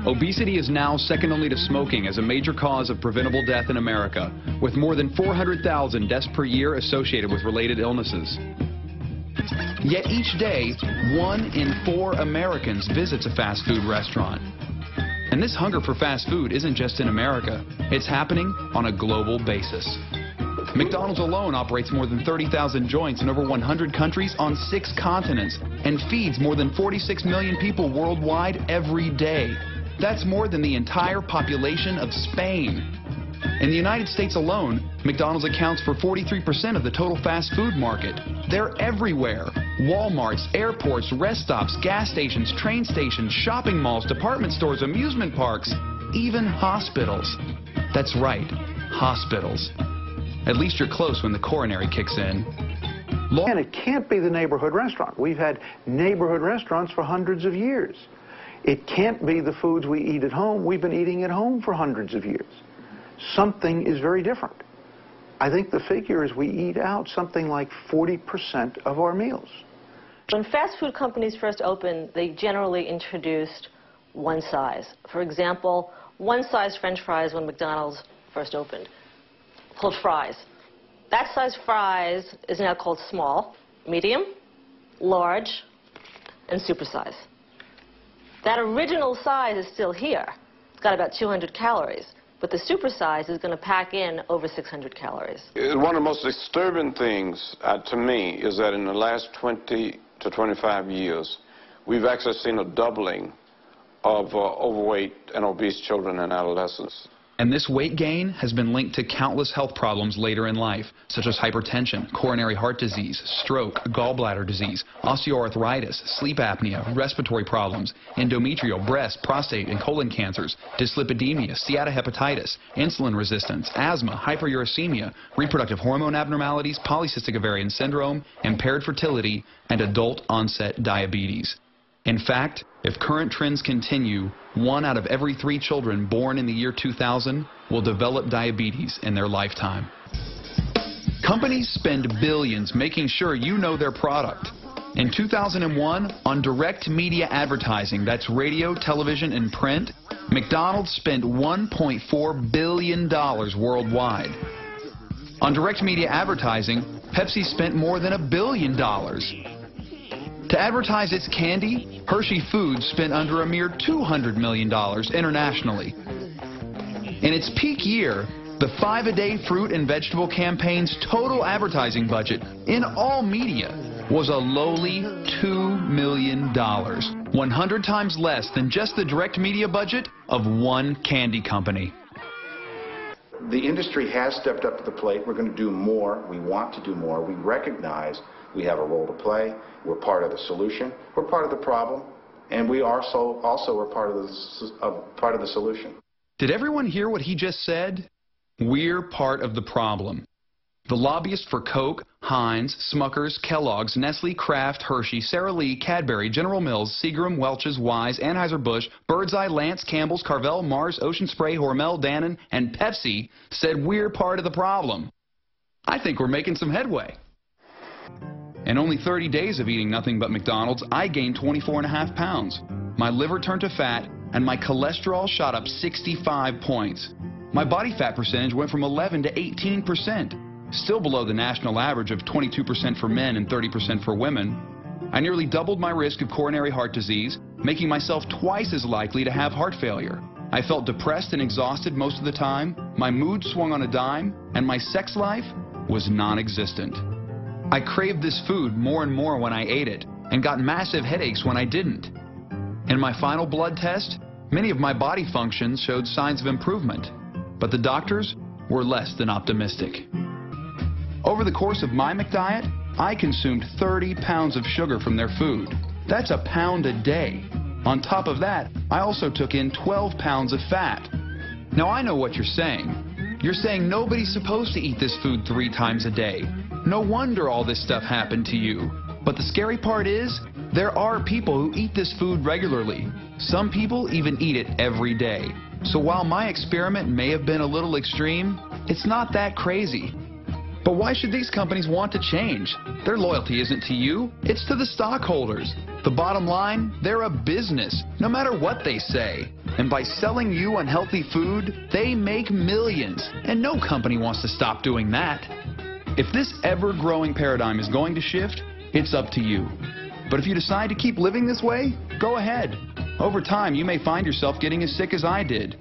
Obesity is now second only to smoking as a major cause of preventable death in America, with more than 400,000 deaths per year associated with related illnesses. Yet each day, 1 in 4 Americans visits a fast food restaurant. And this hunger for fast food isn't just in America, it's happening on a global basis. McDonald's alone operates more than 30,000 joints in over 100 countries on 6 continents and feeds more than 46 million people worldwide every day. That's more than the entire population of Spain. In the United States alone, McDonald's accounts for 43% of the total fast food market. They're everywhere. Walmarts, airports, rest stops, gas stations, train stations, shopping malls, department stores, amusement parks, even hospitals. That's right, hospitals. At least you're close when the coronary kicks in. And it can't be the neighborhood restaurant. We've had neighborhood restaurants for hundreds of years. It can't be the foods we eat at home. We've been eating at home for hundreds of years. Something is very different. I think the figure is we eat out something like 40% of our meals. When fast food companies first opened, they generally introduced one size. For example, one size French fries when McDonald's first opened, called fries. That size fries is now called small, medium, large, and supersize. That original size is still here. It's got about 200 calories. But the supersize is going to pack in over 600 calories. One of the most disturbing things to me is that in the last 20 to 25 years, we've actually seen a doubling of overweight and obese children and adolescents. And this weight gain has been linked to countless health problems later in life, such as hypertension, coronary heart disease, stroke, gallbladder disease, osteoarthritis, sleep apnea, respiratory problems, endometrial, breast, prostate, and colon cancers, dyslipidemia, steatohepatitis, insulin resistance, asthma, hyperuricemia, reproductive hormone abnormalities, polycystic ovarian syndrome, impaired fertility, and adult-onset diabetes. In fact, if current trends continue, 1 out of every 3 children born in the year 2000 will develop diabetes in their lifetime. Companies spend billions making sure you know their product. In 2001, on direct media advertising, that's radio, television, and print, McDonald's spent $1.4 billion worldwide. On direct media advertising, Pepsi spent more than $1 billion. To advertise its candy, Hershey Foods spent under a mere $200 million internationally. In its peak year, the 5-a-day fruit and vegetable campaign's total advertising budget in all media was a lowly $2 million, 100 times less than just the direct media budget of one candy company. The industry has stepped up to the plate. We're going to do more. We want to do more. We recognize we have a role to play. We're part of the solution. We're part of the problem. And we also are part of the solution. Did everyone hear what he just said? We're part of the problem. The lobbyists for Coke, Heinz, Smucker's, Kellogg's, Nestle, Kraft, Hershey, Sara Lee, Cadbury, General Mills, Seagram, Welch's, Wise, Anheuser-Busch, Birds Eye, Lance, Campbell's, Carvel, Mars, Ocean Spray, Hormel, Dannon, and Pepsi said we're part of the problem. I think we're making some headway. In only 30 days of eating nothing but McDonald's, I gained 24.5 pounds. My liver turned to fat, and my cholesterol shot up 65 points. My body fat percentage went from 11 to 18%. Still below the national average of 22% for men and 30% for women. I nearly doubled my risk of coronary heart disease, making myself twice as likely to have heart failure. I felt depressed and exhausted most of the time, my mood swung on a dime, and my sex life was non-existent. I craved this food more and more when I ate it, and got massive headaches when I didn't. In my final blood test, many of my body functions showed signs of improvement, but the doctors were less than optimistic. Over the course of my McDiet, I consumed 30 pounds of sugar from their food. That's a pound a day. On top of that, I also took in 12 pounds of fat. Now I know what you're saying. You're saying nobody's supposed to eat this food 3 times a day. No wonder all this stuff happened to you. But the scary part is, there are people who eat this food regularly. Some people even eat it every day. So while my experiment may have been a little extreme, it's not that crazy. But why should these companies want to change? Their loyalty isn't to you, it's to the stockholders. The bottom line, they're a business, no matter what they say. And by selling you unhealthy food, they make millions. And no company wants to stop doing that. If this ever-growing paradigm is going to shift, it's up to you. But if you decide to keep living this way, go ahead. Over time, you may find yourself getting as sick as I did.